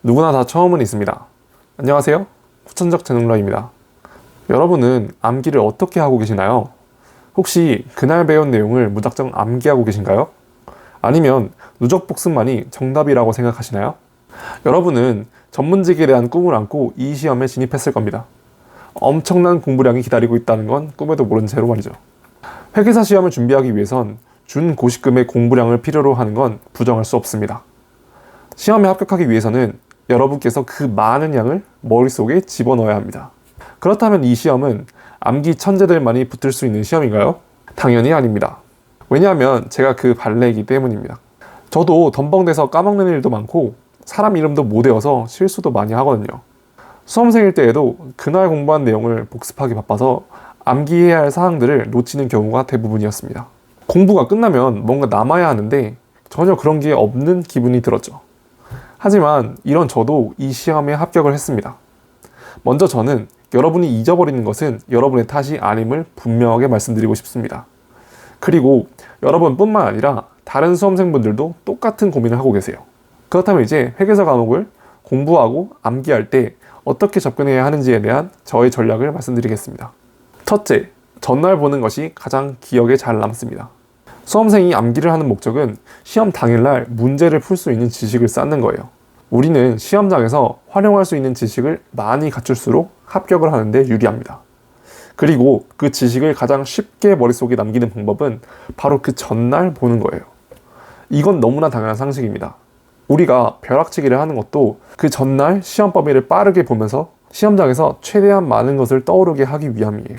누구나 다 처음은 있습니다. 안녕하세요. 후천적 재능러입니다. 여러분은 암기를 어떻게 하고 계시나요? 혹시 그날 배운 내용을 무작정 암기하고 계신가요? 아니면 누적 복습만이 정답이라고 생각하시나요? 여러분은 전문직에 대한 꿈을 안고 이 시험에 진입했을 겁니다. 엄청난 공부량이 기다리고 있다는 건 꿈에도 모른 채로 말이죠. 회계사 시험을 준비하기 위해선 준고시급의 공부량을 필요로 하는 건 부정할 수 없습니다. 시험에 합격하기 위해서는 여러분께서 그 많은 양을 머릿속에 집어넣어야 합니다. 그렇다면 이 시험은 암기 천재들만이 붙을 수 있는 시험인가요? 당연히 아닙니다. 왜냐하면 제가 그 발레이기 때문입니다. 저도 덤벙대서 까먹는 일도 많고 사람 이름도 못 외워서 실수도 많이 하거든요. 수험생일 때에도 그날 공부한 내용을 복습하기 바빠서 암기해야 할 사항들을 놓치는 경우가 대부분이었습니다. 공부가 끝나면 뭔가 남아야 하는데 전혀 그런 게 없는 기분이 들었죠. 하지만 이런 저도 이 시험에 합격을 했습니다. 먼저 저는 여러분이 잊어버리는 것은 여러분의 탓이 아님을 분명하게 말씀드리고 싶습니다. 그리고 여러분뿐만 아니라 다른 수험생분들도 똑같은 고민을 하고 계세요. 그렇다면 이제 회계사 과목을 공부하고 암기할 때 어떻게 접근해야 하는지에 대한 저의 전략을 말씀드리겠습니다. 첫째, 전날 보는 것이 가장 기억에 잘 남습니다. 수험생이 암기를 하는 목적은 시험 당일날 문제를 풀 수 있는 지식을 쌓는 거예요. 우리는 시험장에서 활용할 수 있는 지식을 많이 갖출수록 합격을 하는데 유리합니다. 그리고 그 지식을 가장 쉽게 머릿속에 남기는 방법은 바로 그 전날 보는 거예요. 이건 너무나 당연한 상식입니다. 우리가 벼락치기를 하는 것도 그 전날 시험 범위를 빠르게 보면서 시험장에서 최대한 많은 것을 떠오르게 하기 위함이에요.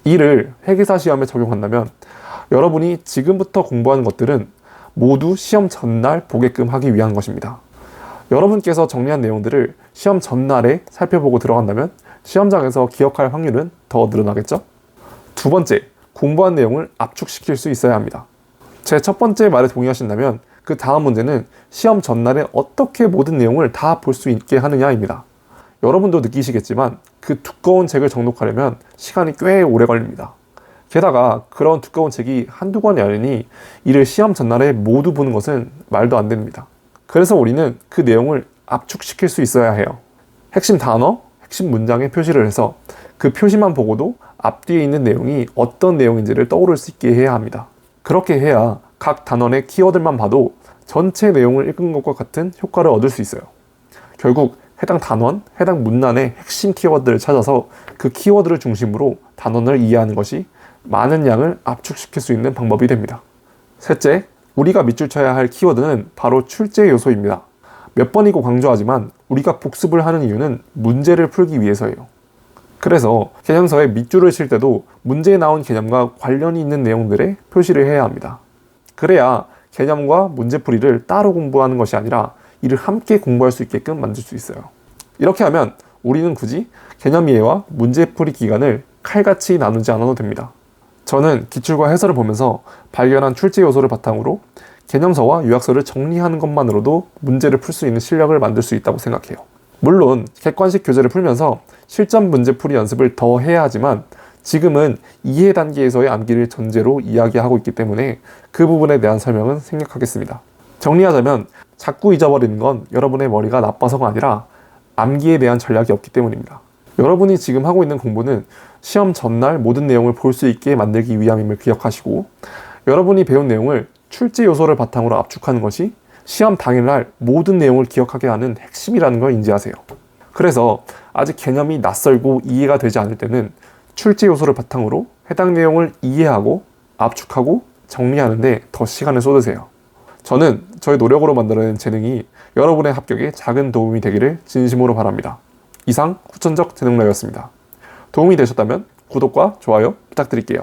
이를 회계사 시험에 적용한다면 여러분이 지금부터 공부하는 것들은 모두 시험 전날 보게끔 하기 위한 것입니다. 여러분께서 정리한 내용들을 시험 전날에 살펴보고 들어간다면 시험장에서 기억할 확률은 더 늘어나겠죠? 두 번째, 공부한 내용을 압축시킬 수 있어야 합니다. 제 첫 번째 말에 동의하신다면 그 다음 문제는 시험 전날에 어떻게 모든 내용을 다 볼 수 있게 하느냐입니다. 여러분도 느끼시겠지만 그 두꺼운 책을 정독하려면 시간이 꽤 오래 걸립니다. 게다가 그런 두꺼운 책이 한두 권이 아니니 이를 시험 전날에 모두 보는 것은 말도 안 됩니다. 그래서 우리는 그 내용을 압축시킬 수 있어야 해요. 핵심 단어, 핵심 문장에 표시를 해서 그 표시만 보고도 앞뒤에 있는 내용이 어떤 내용인지를 떠오를 수 있게 해야 합니다. 그렇게 해야 각 단원의 키워드만 봐도 전체 내용을 읽은 것과 같은 효과를 얻을 수 있어요. 결국 해당 단원, 해당 문란의 핵심 키워드를 찾아서 그 키워드를 중심으로 단원을 이해하는 것이 많은 양을 압축시킬 수 있는 방법이 됩니다. 셋째, 우리가 밑줄 쳐야 할 키워드는 바로 출제 요소입니다. 몇 번이고 강조하지만 우리가 복습을 하는 이유는 문제를 풀기 위해서예요. 그래서 개념서에 밑줄을 칠 때도 문제에 나온 개념과 관련이 있는 내용들에 표시를 해야 합니다. 그래야 개념과 문제풀이를 따로 공부하는 것이 아니라 이를 함께 공부할 수 있게끔 만들 수 있어요. 이렇게 하면 우리는 굳이 개념 이해와 문제풀이 기간을 칼같이 나누지 않아도 됩니다. 저는 기출과 해설을 보면서 발견한 출제 요소를 바탕으로 개념서와 요약서를 정리하는 것만으로도 문제를 풀 수 있는 실력을 만들 수 있다고 생각해요. 물론 객관식 교재를 풀면서 실전 문제풀이 연습을 더 해야 하지만 지금은 이해 단계에서의 암기를 전제로 이야기하고 있기 때문에 그 부분에 대한 설명은 생략하겠습니다. 정리하자면 자꾸 잊어버리는 건 여러분의 머리가 나빠서가 아니라 암기에 대한 전략이 없기 때문입니다. 여러분이 지금 하고 있는 공부는 시험 전날 모든 내용을 볼 수 있게 만들기 위함임을 기억하시고 여러분이 배운 내용을 출제 요소를 바탕으로 압축하는 것이 시험 당일날 모든 내용을 기억하게 하는 핵심이라는 걸 인지하세요. 그래서 아직 개념이 낯설고 이해가 되지 않을 때는 출제 요소를 바탕으로 해당 내용을 이해하고 압축하고 정리하는 데 더 시간을 쏟으세요. 저는 저의 노력으로 만들어낸 재능이 여러분의 합격에 작은 도움이 되기를 진심으로 바랍니다. 이상 후천적 재능러였습니다. 도움이 되셨다면 구독과 좋아요 부탁드릴게요.